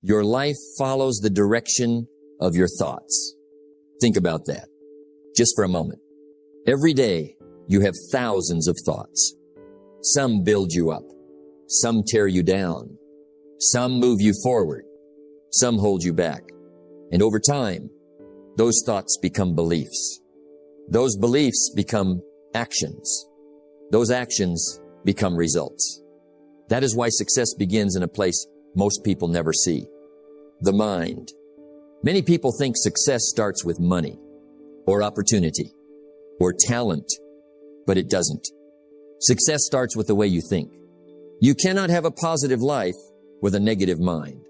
Your life follows the direction of your thoughts. Think about that just for a moment. Every day, you have thousands of thoughts. Some build you up. Some tear you down. Some move you forward. Some hold you back. And over time, those thoughts become beliefs. Those beliefs become actions. Those actions become results. That is why success begins in a place most people never see. The mind. Many people think success starts with money, or opportunity, or talent, but it doesn't. Success starts with the way you think. You cannot have a positive life with a negative mind.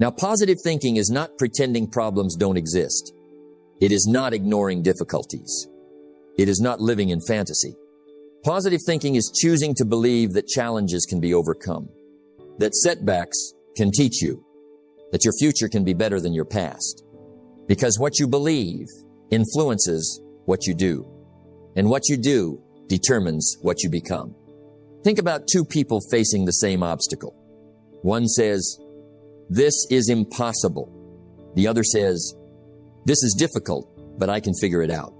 Now, positive thinking is not pretending problems don't exist. It is not ignoring difficulties. It is not living in fantasy. Positive thinking is choosing to believe that challenges can be overcome, that setbacks can teach you, that your future can be better than your past. Because what you believe influences what you do, and what you do determines what you become. Think about two people facing the same obstacle. One says, "This is impossible." The other says, "This is difficult, but I can figure it out."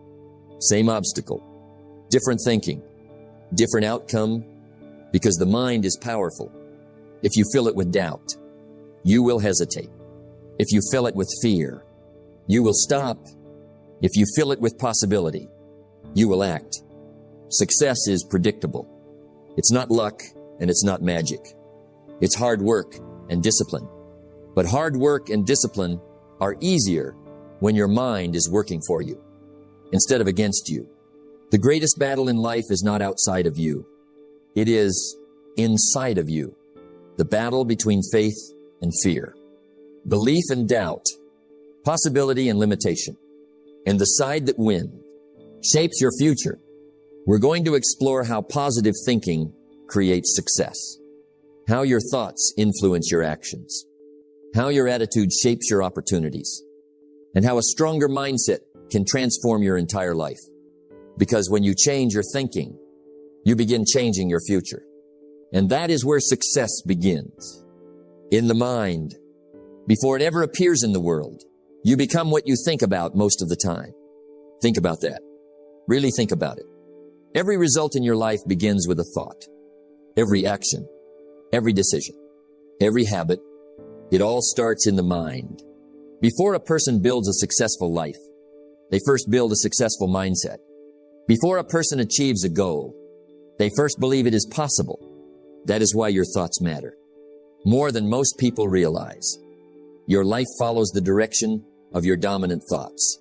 Same obstacle, different thinking, different outcome, because the mind is powerful. If you fill it with doubt, you will hesitate. If you fill it with fear, you will stop. If you fill it with possibility, you will act. Success is predictable. It's not luck and it's not magic. It's hard work and discipline. But hard work and discipline are easier when your mind is working for you instead of against you. The greatest battle in life is not outside of you. It is inside of you. The battle between faith and fear, belief and doubt, possibility and limitation. And the side that wins shapes your future. We're going to explore how positive thinking creates success, how your thoughts influence your actions, how your attitude shapes your opportunities, and how a stronger mindset can transform your entire life. Because when you change your thinking, you begin changing your future. And that is where success begins. In the mind. Before it ever appears in the world, you become what you think about most of the time. Think about that. Really think about it. Every result in your life begins with a thought. Every action, every decision, every habit, it all starts in the mind. Before a person builds a successful life, they first build a successful mindset. Before a person achieves a goal, they first believe it is possible. That is why your thoughts matter. More than most people realize. Your life follows the direction of your dominant thoughts.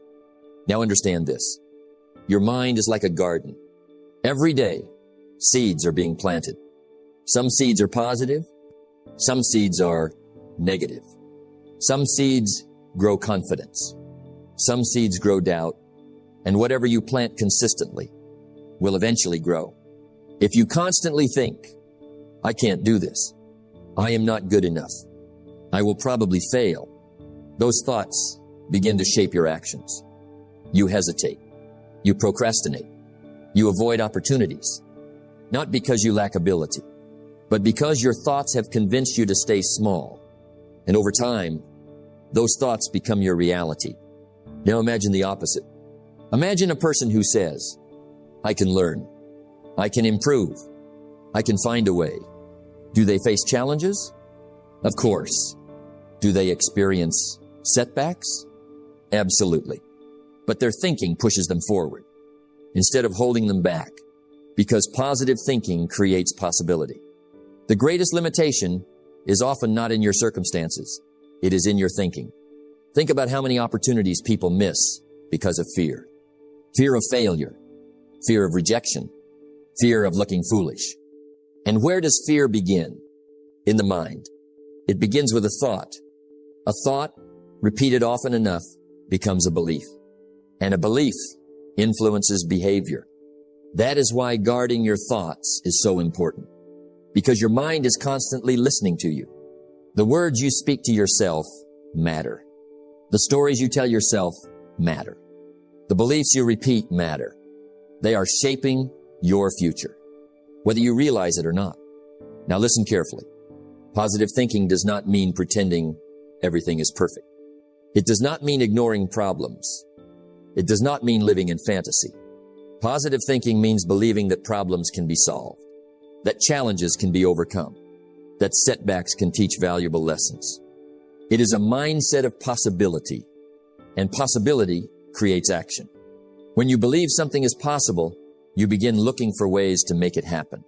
Now understand this. Your mind is like a garden. Every day, seeds are being planted. Some seeds are positive. Some seeds are negative. Some seeds grow confidence. Some seeds grow doubt. And whatever you plant consistently will eventually grow. If you constantly think, "I can't do this. I am not good enough. I will probably fail," those thoughts begin to shape your actions. You hesitate. You procrastinate. You avoid opportunities. Not because you lack ability, but because your thoughts have convinced you to stay small. And over time, those thoughts become your reality. Now imagine the opposite. Imagine a person who says, "I can learn. I can improve. I can find a way." Do they face challenges? Of course. Do they experience setbacks? Absolutely. But their thinking pushes them forward instead of holding them back, because positive thinking creates possibility. The greatest limitation is often not in your circumstances. It is in your thinking. Think about how many opportunities people miss because of fear. Fear of failure, fear of rejection, fear of looking foolish. And where does fear begin? In the mind. It begins with a thought. A thought, repeated often enough, becomes a belief. And a belief influences behavior. That is why guarding your thoughts is so important. Because your mind is constantly listening to you. The words you speak to yourself matter. The stories you tell yourself matter. The beliefs you repeat matter. They are shaping your future, whether you realize it or not. Now listen carefully. Positive thinking does not mean pretending everything is perfect. It does not mean ignoring problems. It does not mean living in fantasy. Positive thinking means believing that problems can be solved, that challenges can be overcome, that setbacks can teach valuable lessons. It is a mindset of possibility, and possibility creates action. When you believe something is possible, you begin looking for ways to make it happen.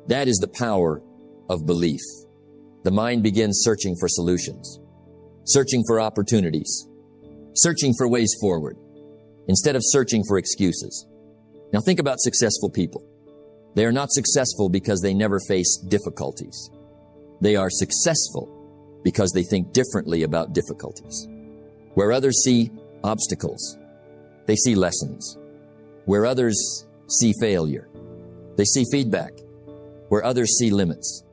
That is the power of belief. The mind begins searching for solutions, searching for opportunities, searching for ways forward, instead of searching for excuses. Now think about successful people. They are not successful because they never face difficulties. They are successful because they think differently about difficulties. Where others see obstacles, they see lessons. Where others see failure, they see feedback. Where others see limits,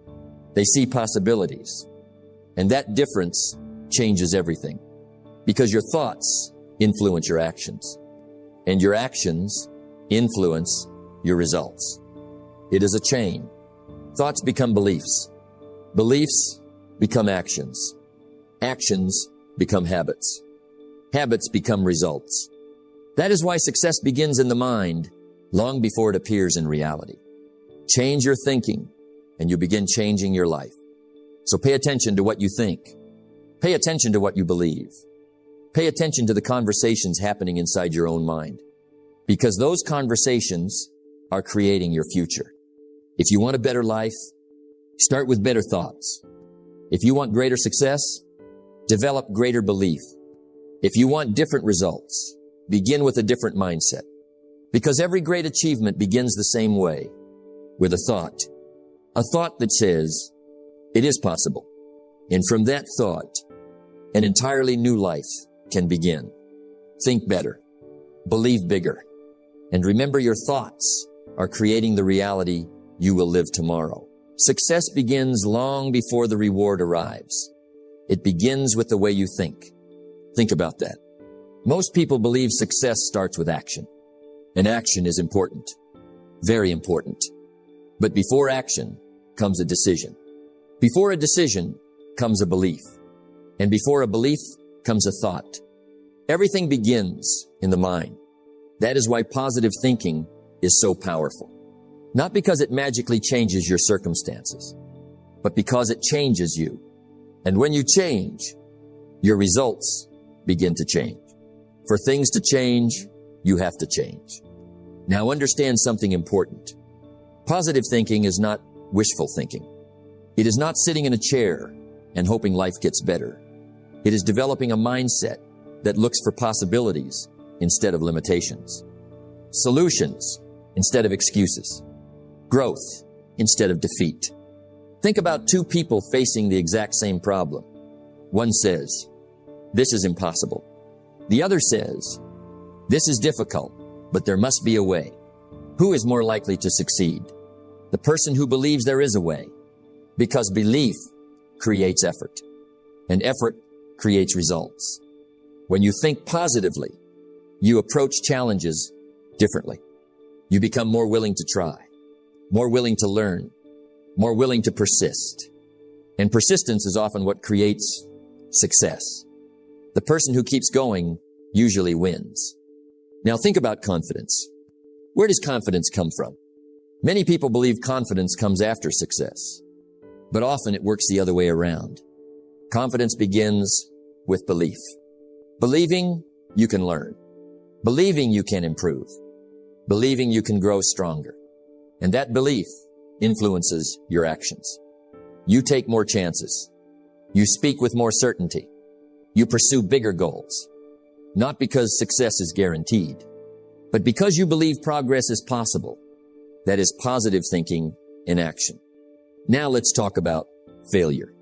they see possibilities. And that difference changes everything, because your thoughts influence your actions, and your actions influence your results. It is a chain. Thoughts become beliefs. Beliefs become actions. Actions become habits. Habits become results. That is why success begins in the mind long before it appears in reality. Change your thinking, and you begin changing your life. So pay attention to what you think. Pay attention to what you believe. Pay attention to the conversations happening inside your own mind, because those conversations are creating your future. If you want a better life, start with better thoughts. If you want greater success, develop greater belief. If you want different results, begin with a different mindset. Because every great achievement begins the same way, with a thought that says, it is possible. And from that thought, an entirely new life can begin. Think better, believe bigger, and remember your thoughts are creating the reality you will live tomorrow. Success begins long before the reward arrives. It begins with the way you think. Think about that. Most people believe success starts with action, and action is important, very important. But before action comes a decision. Before a decision comes a belief. And before a belief comes a thought. Everything begins in the mind. That is why positive thinking is so powerful. Not because it magically changes your circumstances, but because it changes you. And when you change, your results begin to change. For things to change, you have to change. Now understand something important. Positive thinking is not wishful thinking. It is not sitting in a chair and hoping life gets better. It is developing a mindset that looks for possibilities instead of limitations, solutions instead of excuses, growth instead of defeat. Think about two people facing the exact same problem. One says, "This is impossible." The other says, "This is difficult, but there must be a way." Who is more likely to succeed? The person who believes there is a way, because belief creates effort, and effort creates results. When you think positively, you approach challenges differently. You become more willing to try, more willing to learn, more willing to persist. And persistence is often what creates success. The person who keeps going usually wins. Now think about confidence. Where does confidence come from? Many people believe confidence comes after success, but often it works the other way around. Confidence begins with belief. Believing you can learn. Believing you can improve. Believing you can grow stronger. And that belief influences your actions. You take more chances. You speak with more certainty. You pursue bigger goals. Not because success is guaranteed, but because you believe progress is possible. That is positive thinking in action. Now let's talk about failure.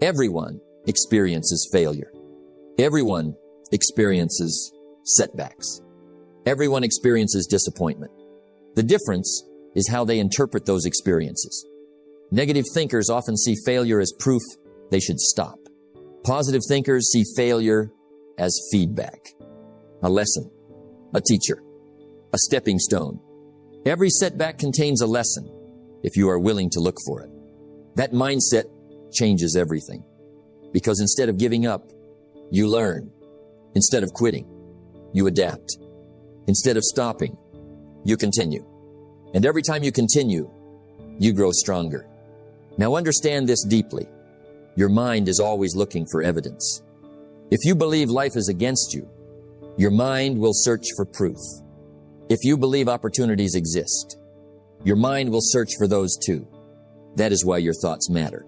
Everyone experiences failure. Everyone experiences setbacks. Everyone experiences disappointment. The difference is how they interpret those experiences. Negative thinkers often see failure as proof they should stop. Positive thinkers see failure as feedback, a lesson, a teacher, a stepping stone. Every setback contains a lesson if you are willing to look for it. That mindset changes everything. Because instead of giving up, you learn. Instead of quitting, you adapt. Instead of stopping, you continue. And every time you continue, you grow stronger. Now understand this deeply. Your mind is always looking for evidence. If you believe life is against you, your mind will search for proof. If you believe opportunities exist, your mind will search for those too. That is why your thoughts matter.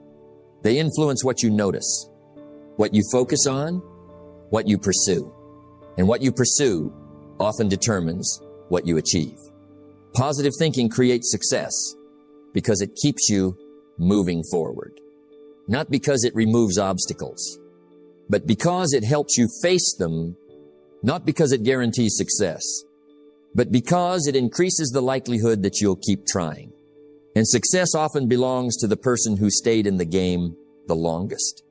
They influence what you notice, what you focus on, what you pursue. And what you pursue often determines what you achieve. Positive thinking creates success because it keeps you moving forward. Not because it removes obstacles, but because it helps you face them. Not because it guarantees success, but because it increases the likelihood that you'll keep trying. And success often belongs to the person who stayed in the game the longest.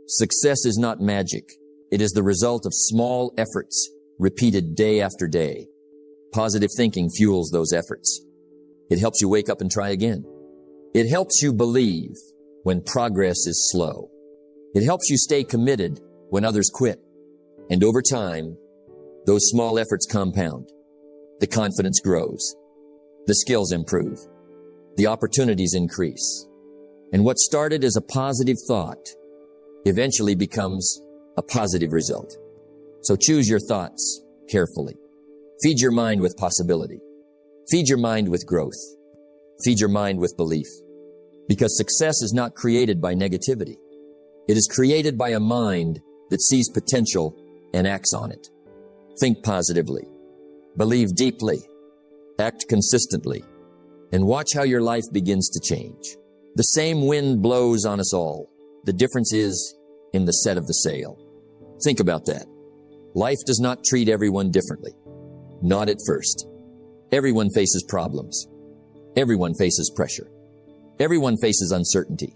Success is not magic. It is the result of small efforts repeated day after day. Positive thinking fuels those efforts. It helps you wake up and try again. It helps you believe when progress is slow. It helps you stay committed when others quit. And over time, those small efforts compound. The confidence grows. The skills improve. The opportunities increase. And what started as a positive thought eventually becomes a positive result. So choose your thoughts carefully. Feed your mind with possibility. Feed your mind with growth. Feed your mind with belief. Because success is not created by negativity. It is created by a mind that sees potential and acts on it. Think positively. Believe deeply. Act consistently. And watch how your life begins to change. The same wind blows on us all. The difference is in the set of the sail. Think about that. Life does not treat everyone differently. Not at first. Everyone faces problems. Everyone faces pressure. Everyone faces uncertainty.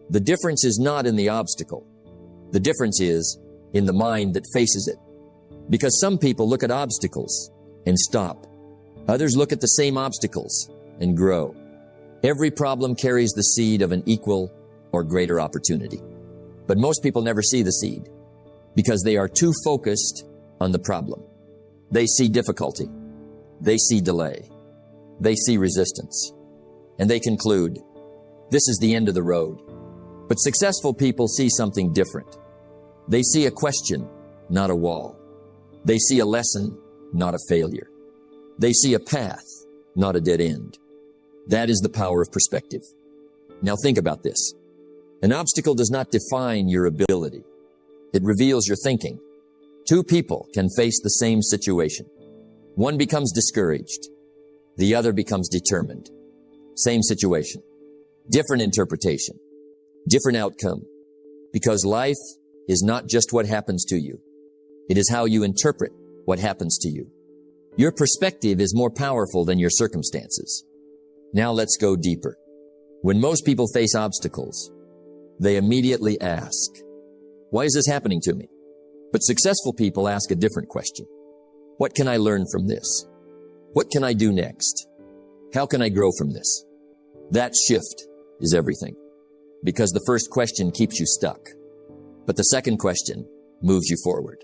The difference is not in the obstacle. The difference is in the mind that faces it. Because some people look at obstacles and stop. Others look at the same obstacles and grow. Every problem carries the seed of an equal or greater opportunity. But most people never see the seed because they are too focused on the problem. They see difficulty. They see delay. They see resistance. And they conclude, this is the end of the road. But successful people see something different. They see a question, not a wall. They see a lesson, not a failure. They see a path, not a dead end. That is the power of perspective. Now think about this. An obstacle does not define your ability. It reveals your thinking. Two people can face the same situation. One becomes discouraged. The other becomes determined. Same situation. Different interpretation. Different outcome. Because life is not just what happens to you. It is how you interpret what happens to you. Your perspective is more powerful than your circumstances. Now let's go deeper. When most people face obstacles, they immediately ask, why is this happening to me? But successful people ask a different question. What can I learn from this? What can I do next? How can I grow from this? That shift is everything. Because the first question keeps you stuck. But the second question moves you forward.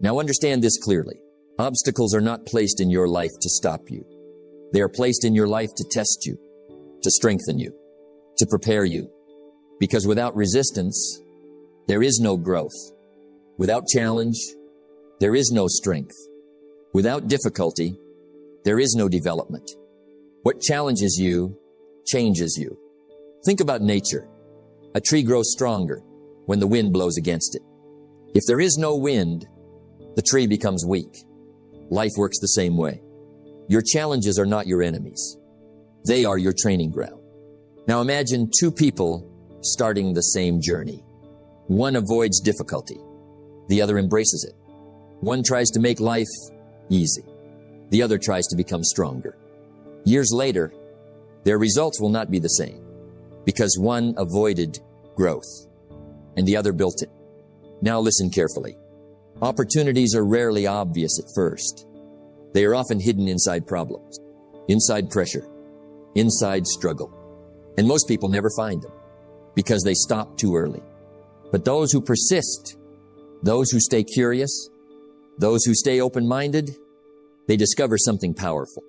Now understand this clearly. Obstacles are not placed in your life to stop you. They are placed in your life to test you, to strengthen you, to prepare you. Because without resistance, there is no growth. Without challenge, there is no strength. Without difficulty, there is no development. What challenges you changes you. Think about nature. A tree grows stronger when the wind blows against it. If there is no wind, the tree becomes weak. Life works the same way. Your challenges are not your enemies. They are your training ground. Now imagine two people starting the same journey. One avoids difficulty. The other embraces it. One tries to make life easy. The other tries to become stronger. Years later, their results will not be the same because one avoided growth and the other built it. Now listen carefully. Opportunities are rarely obvious at first. They are often hidden inside problems, inside pressure, inside struggle. And most people never find them because they stop too early. But those who persist, those who stay curious, those who stay open-minded, they discover something powerful.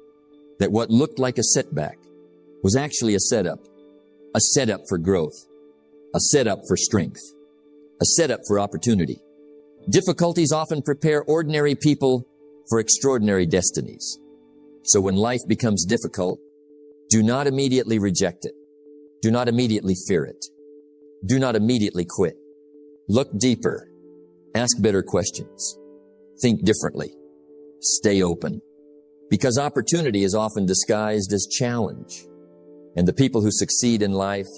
That what looked like a setback was actually a setup for growth, a setup for strength, a setup for opportunity. Difficulties often prepare ordinary people for extraordinary destinies. So when life becomes difficult, do not immediately reject it. Do not immediately fear it. Do not immediately quit. Look deeper. Ask better questions. Think differently. Stay open. Because opportunity is often disguised as challenge. And the people who succeed in life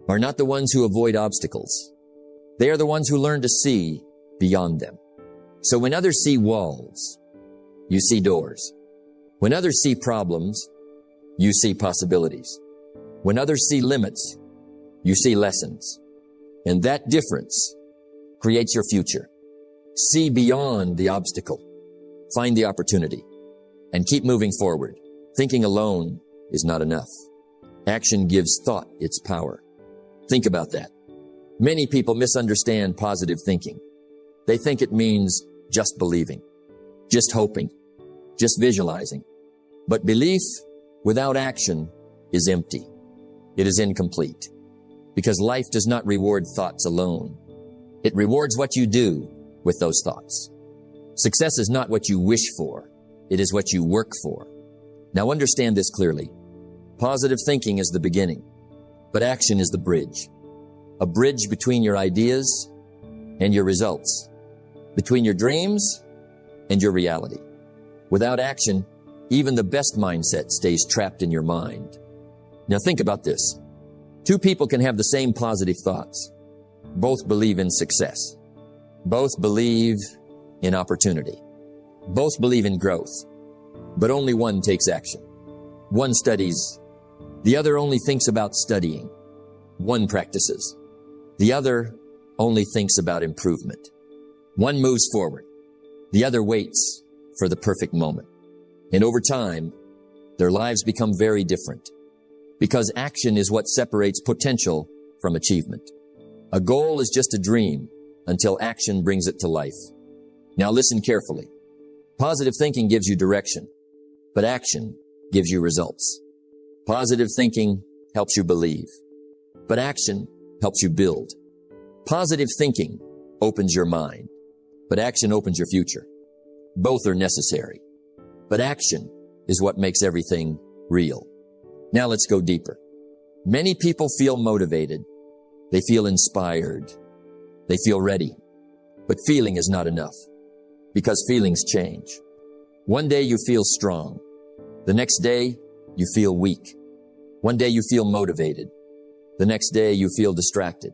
are not the ones who avoid obstacles. They are the ones who learn to see beyond them. So when others see walls, you see doors. When others see problems, you see possibilities. When others see limits, you see lessons. And that difference creates your future. See beyond the obstacle. Find the opportunity. And keep moving forward. Thinking alone is not enough. Action gives thought its power. Think about that. Many people misunderstand positive thinking. They think it means just believing, just hoping, just visualizing. But belief without action is empty. It is incomplete. Because life does not reward thoughts alone. It rewards what you do with those thoughts. Success is not what you wish for. It is what you work for. Now understand this clearly. Positive thinking is the beginning, but action is the bridge. A bridge between your ideas and your results, between your dreams and your reality. Without action, even the best mindset stays trapped in your mind. Now think about this. Two people can have the same positive thoughts. Both believe in success. Both believe in opportunity. Both believe in growth. But only one takes action. One studies. The other only thinks about studying. One practices. The other only thinks about improvement. One moves forward. The other waits for the perfect moment. And over time, their lives become very different. Because action is what separates potential from achievement. A goal is just a dream until action brings it to life. Now listen carefully. Positive thinking gives you direction, but action gives you results. Positive thinking helps you believe, but action helps you build. Positive thinking opens your mind, but action opens your future. Both are necessary, but action is what makes everything real. Now let's go deeper. Many people feel motivated. They feel inspired. They feel ready. But feeling is not enough because feelings change. One day you feel strong. The next day you feel weak. One day you feel motivated. The next day you feel distracted.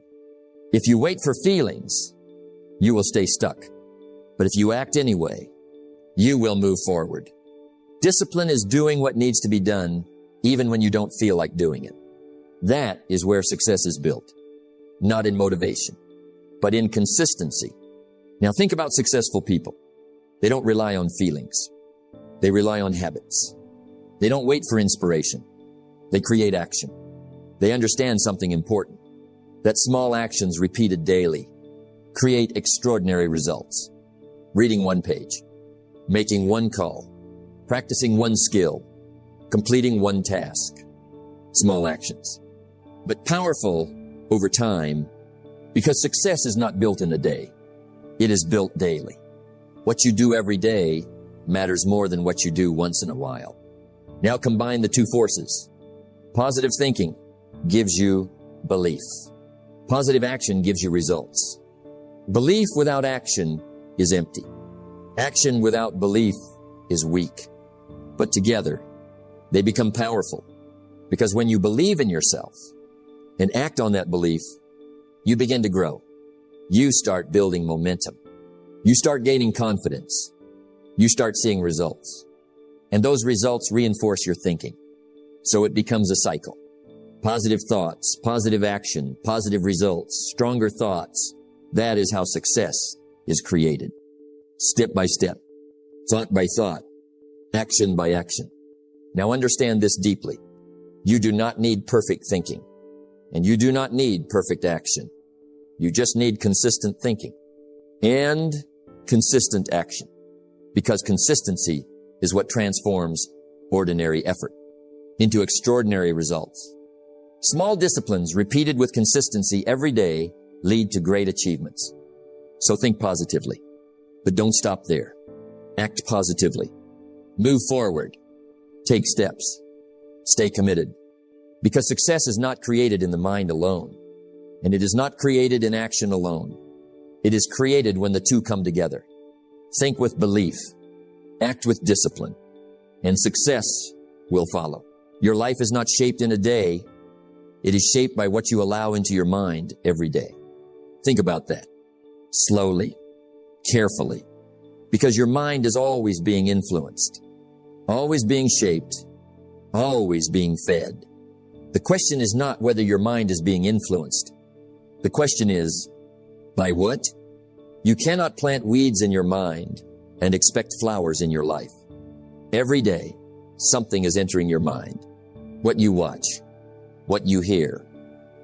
If you wait for feelings, you will stay stuck. But if you act anyway, you will move forward. Discipline is doing what needs to be done even when you don't feel like doing it. That is where success is built. Not in motivation, but in consistency. Now think about successful people. They don't rely on feelings. They rely on habits. They don't wait for inspiration. They create action. They understand something important, that small actions repeated daily create extraordinary results. Reading one page, making one call, practicing one skill, completing one task. Small actions, but powerful over time, because success is not built in a day. It is built daily. What you do every day matters more than what you do once in a while. Now combine the two forces. Positive thinking gives you belief. Positive action gives you results. Belief without action is empty. Action without belief is weak. But together, they become powerful. Because when you believe in yourself and act on that belief, you begin to grow. You start building momentum. You start gaining confidence. You start seeing results. And those results reinforce your thinking. So it becomes a cycle. Positive thoughts, positive action, positive results, stronger thoughts. That is how success is created. Step by step, thought by thought, action by action. Now understand this deeply. You do not need perfect thinking, and you do not need perfect action. You just need consistent thinking and consistent action, because consistency is what transforms ordinary effort into extraordinary results. Small disciplines repeated with consistency every day lead to great achievements. So think positively, but don't stop there. Act positively. Move forward. Take steps. Stay committed. Because success is not created in the mind alone, and it is not created in action alone. It is created when the two come together. Think with belief, act with discipline, and success will follow. Your life is not shaped in a day. It is shaped by what you allow into your mind every day. Think about that. Slowly, carefully, because your mind is always being influenced, always being shaped, always being fed. The question is not whether your mind is being influenced. The question is, by what? You cannot plant weeds in your mind and expect flowers in your life. Every day, something is entering your mind. What you watch, what you hear,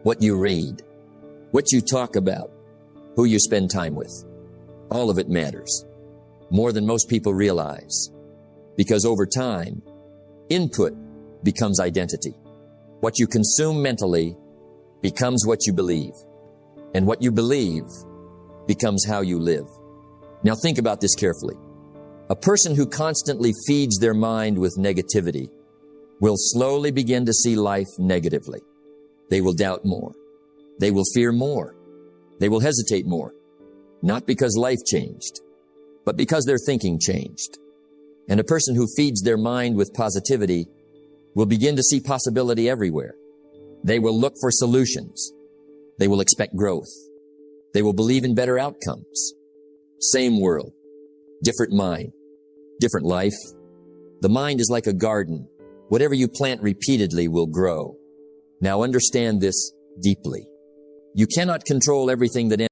what you read, what you talk about, who you spend time with. All of it matters, more than most people realize, because over time, input becomes identity. What you consume mentally becomes what you believe, and what you believe becomes how you live. Now think about this carefully. A person who constantly feeds their mind with negativity will slowly begin to see life negatively. They will doubt more. They will fear more. They will hesitate more. Not because life changed, but because their thinking changed. And a person who feeds their mind with positivity will begin to see possibility everywhere. They will look for solutions. They will expect growth. They will believe in better outcomes. Same world, different mind, different life. The mind is like a garden. Whatever you plant repeatedly will grow. Now understand this deeply. You cannot control everything that